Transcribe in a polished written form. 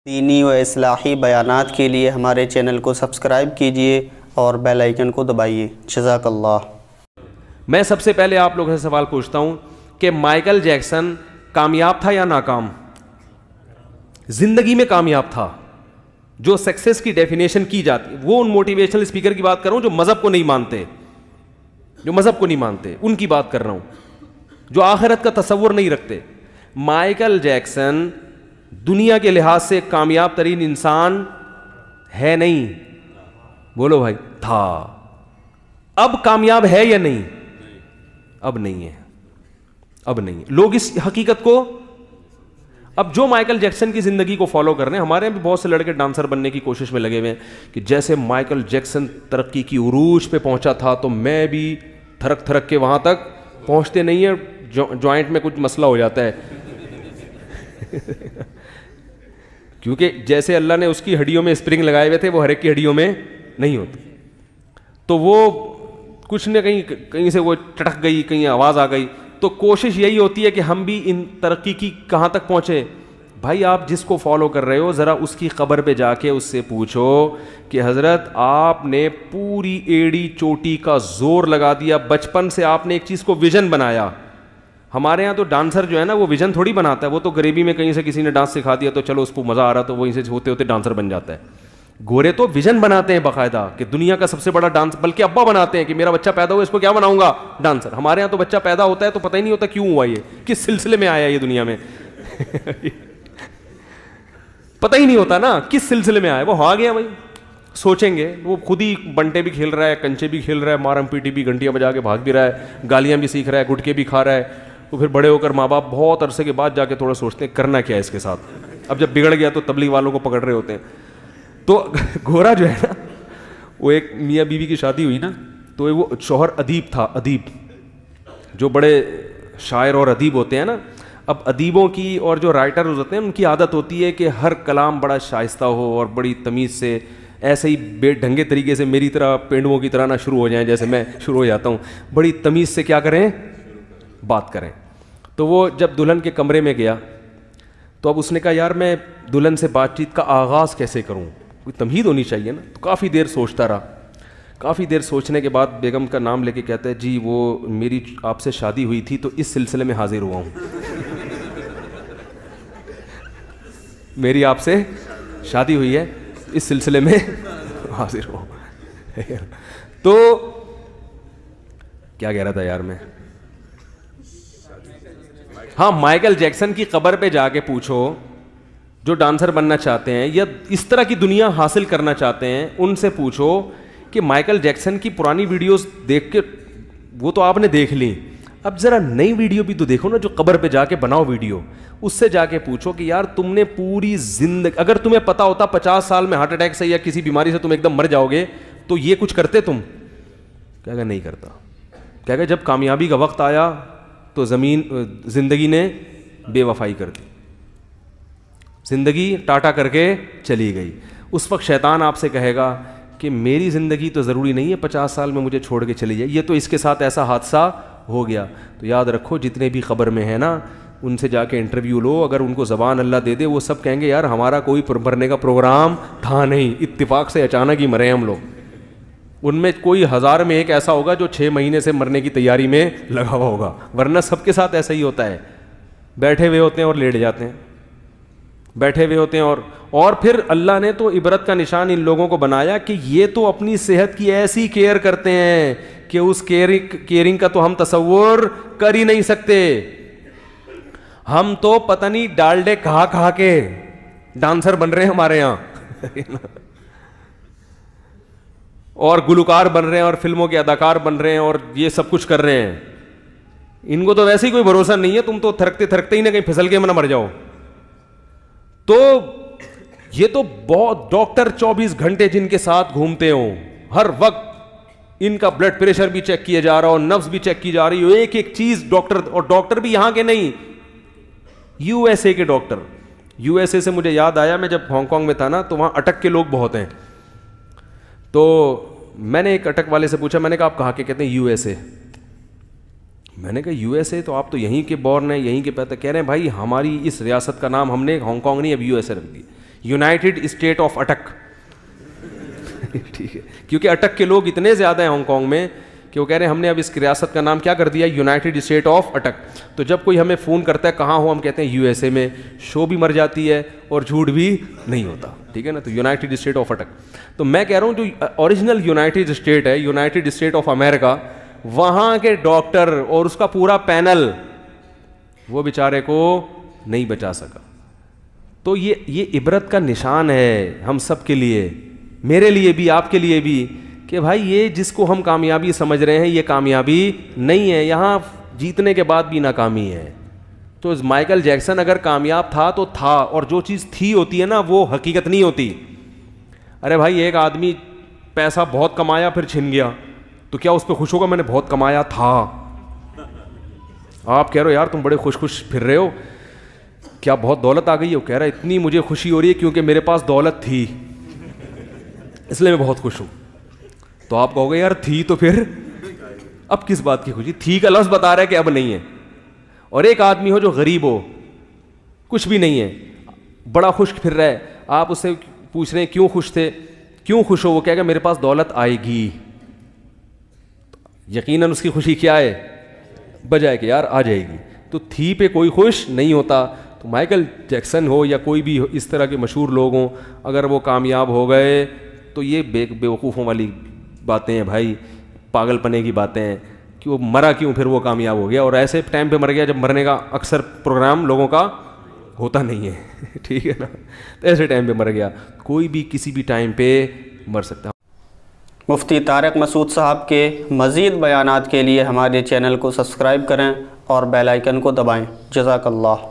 دینی و اصلاحی بیانات کے لیے ہمارے چینل کو سبسکرائب کیجئے اور بیل آئیکن کو دبائیے۔ جزاک اللہ۔ میں سب سے پہلے آپ لوگوں سے سوال پوچھتا ہوں کہ مائیکل جیکسن کامیاب تھا یا ناکام؟ زندگی میں کامیاب تھا؟ جو سکسیس کی ڈیفینیشن کی جاتی ہے وہ ان موٹیویشنل اسپیکر کی بات کر رہا ہوں جو مذہب کو نہیں مانتے، ان کی بات کر رہا ہوں، جو آخرت کا تصور نہیں رکھتے۔ مائیکل جیکسن دنیا کے لحاظ سے کامیاب ترین انسان ہے نہیں؟ بولو بھائی، تھا۔ اب کامیاب ہے یا نہیں؟ اب نہیں ہے۔ لوگ اس حقیقت کو، اب جو مائیکل جیکسن کی زندگی کو فالو کر رہے ہیں، ہمارے یہاں بھی بہت سے لڑکے ڈانسر بننے کی کوشش میں لگے ہوئے ہیں کہ جیسے مائیکل جیکسن ترقی کی عروج پہ پہنچا تھا تو میں بھی تھرک کے وہاں تک پہنچتے نہیں ہیں، جوائنٹ میں کچھ مسئلہ ہو جاتا ہے کیونکہ جیسے اللہ نے اس کی ہڈیوں میں اسپرنگ لگائے ہوئے تھے وہ ہر ایک کی ہڈیوں میں نہیں ہوتے، تو وہ کچھ نہ کہیں سے وہ چٹک گئی، کہیں آواز آ گئی، تو کوشش یہی ہوتی ہے کہ ہم بھی ان ترقی کی کہاں تک پہنچے۔ بھائی آپ جس کو فالو کر رہے ہو ذرا اس کی قبر پہ جا کے اس سے پوچھو کہ حضرت آپ نے پوری ایڑی چوٹی کا زور لگا دیا، بچپن سے آپ نے ایک چیز کو ویژن بنایا۔ ہمارے ہاں تو ڈانسر جو ہے نا وہ ویژن تھوڑی بناتا ہے، وہ تو غریبی میں کہیں سے کسی نے ڈانس سکھا دیا تو چلو اس کو مزہ آ رہا تو وہیں سے ہوتے ہوتے ڈانسر بن جاتا ہے۔ گورے تو ویژن بناتے ہیں باقاعدہ کہ دنیا کا سب سے بڑا ڈانس، بلکہ ابا بناتے ہیں کہ میرا بچہ پیدا ہوا اس کو کیا بناؤں گا؟ ڈانسر۔ ہمارے ہاں تو بچہ پیدا ہوتا ہے تو پتہ ہی نہیں ہوتا کیوں ہوا، یہ کس سلسلے میں آیا یہ دنیا میں پتہ ہی نہیں ہوتا نا کس سلسلے میں آیا، وہ آ گیا۔ بھائی سوچیں گے وہ خود ہی بنٹے بھی کھیل رہا ہے، کنچے بھی کھیل رہا ہے، مارم پیٹی بھی، گھنٹیاں بجا کے بھاگ بھی رہا ہے، گالیاں بھی سیکھ رہا ہے، گٹکے بھی کھا رہا ہے، تو پھر بڑے ہو کر ماں باپ بہت عرصے کے بعد جا کے تھوڑا سوچتے ہیں کرنا کیا ہے اس کے ساتھ۔ اب جب بگڑ گیا تو تبلیغ والوں کو پکڑ رہے ہوتے ہیں۔ تو گورا جو ہے نا، وہ ایک میاں بیوی کی شادی ہوئی نا، تو وہ شوہر ادیب تھا، ادیب جو بڑے شاعر اور ادیب ہوتے ہیں نا، اب ادیبوں کی اور جو رائٹرز ہوتے ہیں ان کی عادت ہوتی ہے کہ ہر کلام بڑا شائستہ ہو اور بڑی تمیز سے، ایسے ہی بے ڈھنگے طریقے سے میری طرح پینڈوؤں کی طرح نہ شروع ہو جائیں جیسے میں شروع ہو جاتا ہوں، بڑی تمیز سے کیا کریں، بات کریں۔ تو وہ جب دلہن کے کمرے میں گیا تو اب اس نے کہا یار میں دلہن سے بات چیت کا آغاز کیسے کروں، کوئی تمہید ہونی چاہیے نا۔ تو کافی دیر سوچتا رہا، کافی دیر سوچنے کے بعد بیگم کا نام لے کے کہتا ہے جی وہ میری آپ سے شادی ہوئی تھی تو اس سلسلے میں حاضر ہوا ہوں میری آپ سے شادی ہوئی ہے اس سلسلے میں حاضر ہوا ہوں۔ تو کیا کہہ رہا تھا یار میں، ہاں مائیکل جیکسن کی قبر پہ جا کے پوچھو جو ڈانسر بننا چاہتے ہیں یا اس طرح کی دنیا حاصل کرنا چاہتے ہیں، ان سے پوچھو کہ مائیکل جیکسن کی پرانی ویڈیوز دیکھ کے، وہ تو آپ نے دیکھ لی، اب ذرا نئی ویڈیو بھی تو دیکھو نا جو قبر پہ جا کے بناؤ ویڈیو، اس سے جا کے پوچھو کہ یار تم نے پوری زندگی، اگر تمہیں پتا ہوتا 50 سال میں ہارٹ اٹیک سے یا کسی بیماری سے تم ایک دم مر جاؤ گے تو یہ کچھ کرتے تم؟ کہہ گا نہیں کرتا، کہہ گا جب کامیابی کا وقت آیا تو زندگی نے بے وفائی کر دی، زندگی ٹاٹا کر کے چلی گئی۔ اس وقت شیطان آپ سے کہے گا کہ میری زندگی تو ضروری نہیں ہے 50 سال میں مجھے چھوڑ کے چلی جائے، یہ تو اس کے ساتھ ایسا حادثہ ہو گیا۔ تو یاد رکھو جتنے بھی قبر میں ہیں نا ان سے جا کے انٹرویو لو، اگر ان کو زبان اللہ دے دے وہ سب کہیں گے یار ہمارا کوئی مرنے کا پروگرام تھا نہیں، اتفاق سے اچانک ہی مرے ہم لوگ۔ ان میں کوئی 1000 میں ایک ایسا ہوگا جو 6 مہینے سے مرنے کی تیاری میں لگا ہوا ہوگا، ورنہ سب کے ساتھ ایسا ہی ہوتا ہے، بیٹھے ہوئے ہوتے ہیں اور لیٹ جاتے ہیں، بیٹھے ہوئے ہوتے ہیں اور پھر اللہ نے تو عبرت کا نشان ان لوگوں کو بنایا کہ یہ تو اپنی صحت کی ایسی کیئر کرتے ہیں کہ اس کیئرنگ کا تو ہم تصور کر ہی نہیں سکتے۔ ہم تو پتہ نہیں ڈالڈے کہا کے ڈانسر بن رہے ہیں ہمارے یہاں اور گلوکار بن رہے ہیں اور فلموں کے اداکار بن رہے ہیں اور یہ سب کچھ کر رہے ہیں، ان کو تو ویسے ہی کوئی بھروسہ نہیں ہے، تم تو تھرکتے ہی نہ کہیں پھسل کے نہ مر جاؤ۔ تو یہ تو بہت ڈاکٹر 24 گھنٹے جن کے ساتھ گھومتے ہوں، ہر وقت ان کا بلڈ پریشر بھی چیک کیا جا رہا ہو، نبض بھی چیک کی جا رہی ہو، ایک ایک چیز ڈاکٹر، اور ڈاکٹر بھی یہاں کے نہیں، یو ایس اے کے ڈاکٹر۔ یو ایس اے سے مجھے یاد آیا میں جب ہانگ کانگ میں تھا نا تو وہاں اٹک کے لوگ بہت ہیں، تو میں نے ایک اٹک والے سے پوچھا، میں نے کہا آپ کہاں کے؟ کہتے ہیں یو ایس اے۔ میں نے کہا یو ایس اے تو آپ تو یہیں کے بورن ہیں، یہیں کے پیدا، کہہ رہے ہیں بھائی ہماری اس ریاست کا نام ہم نے ہانگ کانگ نہیں اب یو ایس اے رکھ دی۔ یونائٹڈ اسٹیٹ آف اٹک. ٹھیک ہے, کیونکہ اٹک کے لوگ اتنے زیادہ ہیں ہانگ کانگ میں کہ وہ کہہ رہے ہیں ہم نے اب اس ریاست کا نام کیا کر دیا, یونائٹڈ اسٹیٹ آف اٹک. تو جب کوئی ہمیں فون کرتا ہے کہاں ہو, ہم کہتے ہیں USA میں, شو بھی مر جاتی ہے اور جھوٹ بھی نہیں ہوتا. ٹھیک ہے نا, تو یونائٹڈ اسٹیٹ آف اٹک. تو میں کہہ رہا ہوں جو اوریجنل یونائٹڈ اسٹیٹ ہے, یونائٹڈ اسٹیٹ آف امریکہ, وہاں کے ڈاکٹر اور اس کا پورا پینل وہ بیچارے کو نہیں بچا سکا. تو یہ عبرت کا نشان ہے ہم سب کے لیے, میرے لیے بھی, آپ کے لیے بھی, کہ بھائی یہ جس کو ہم کامیابی سمجھ رہے ہیں یہ کامیابی نہیں ہے, یہاں جیتنے کے بعد بھی ناکامی ہے. تو مائیکل جیکسن اگر کامیاب تھا تو تھا, اور جو چیز تھی ہوتی ہے نا وہ حقیقت نہیں ہوتی. ارے بھائی ایک آدمی پیسہ بہت کمایا پھر چھن گیا, تو کیا اس پہ خوش ہوگا, میں نے بہت کمایا تھا. آپ کہہ رہے ہو یار تم بڑے خوش خوش پھر رہے ہو, کیا بہت دولت آ گئی ہے؟ وہ کہہ رہا ہے اتنی مجھے خوشی ہو رہی ہے کیونکہ میرے پاس دولت تھی اس لیے میں بہت خوش ہوں. تو آپ کہو گے یار تھی تو پھر اب کس بات کی خوشی, تھی کا لفظ بتا رہا ہے کہ اب نہیں ہے. اور ایک آدمی ہو جو غریب ہو, کچھ بھی نہیں ہے, بڑا خوش پھر رہا ہے, آپ اس سے پوچھ رہے ہیں کیوں خوش تھے, کیوں خوش ہو, وہ کہے گا میرے پاس دولت آئے گی. یقیناً اس کی خوشی کیا ہے, بجائے کہ یار آ جائے گی. تو تھی پہ کوئی خوش نہیں ہوتا. تو مائیکل جیکسن ہو یا کوئی بھی اس طرح کے مشہور لوگ ہوں, اگر وہ کامیاب ہو گئے تو یہ بیوقوفوں والی باتیں ہیں بھائی, پاگل پنے کی باتیں ہیں کہ وہ مرا کیوں پھر وہ کامیاب ہو گیا, اور ایسے ٹائم پہ مر گیا جب مرنے کا اکثر پروگرام لوگوں کا ہوتا نہیں ہے. ٹھیک ہے نا, تو ایسے ٹائم پہ مر گیا. کوئی بھی کسی بھی ٹائم پہ مر سکتا ہے. مفتی طارق مسعود صاحب کے مزید بیانات کے لیے ہمارے چینل کو سبسکرائب کریں اور بیل آئیکن کو دبائیں. جزاک اللہ.